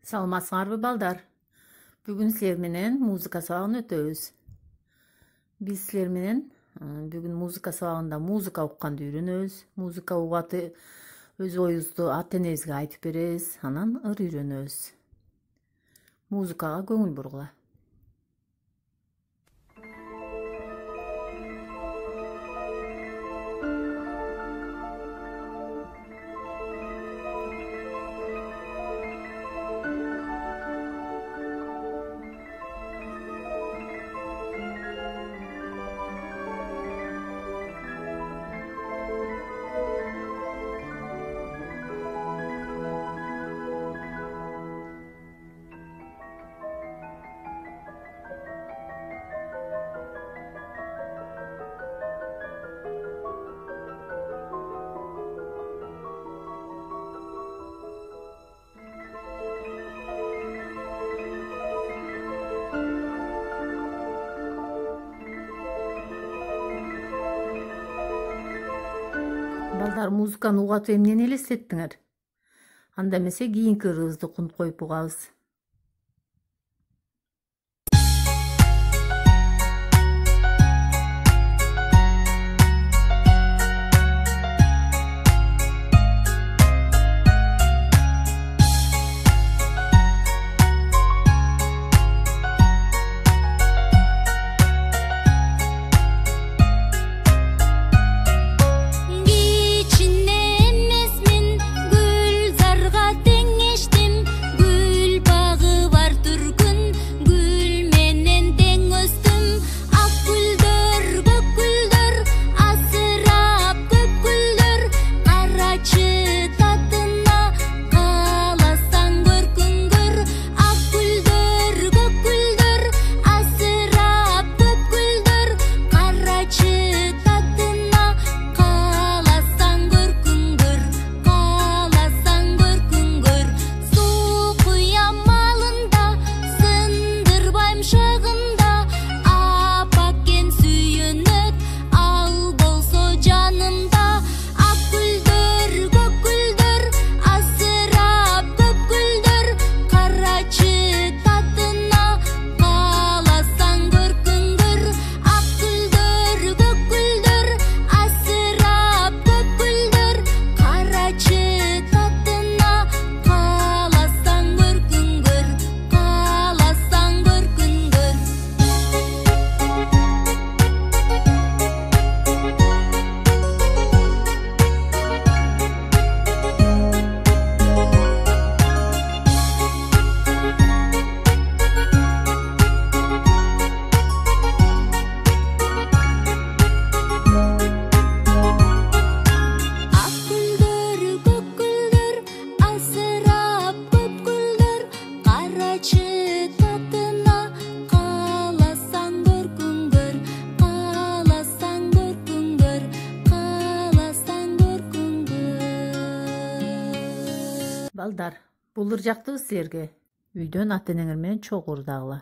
Саламатсыңарбы балдар? Бүгүн силер менен музыка сабагын өтөбүз. Биз силер менен бүгүн музыка сабагында музыка укканды үйрөнөбүз. Музыка угаты өз оюбузду ата энебизге айтып беребиз, анан ыр үйрөнөбүз. Музыкага көңүл бургула. Балдар, музыканы угатып эмнени элестеттиңер? Анда эмесе кийинки ырыбызды кунуп коюп угабыз. Балдар, бул ыр жактыбы силерге? Үйдөн ата энеңер менен чогуу ырдагыла.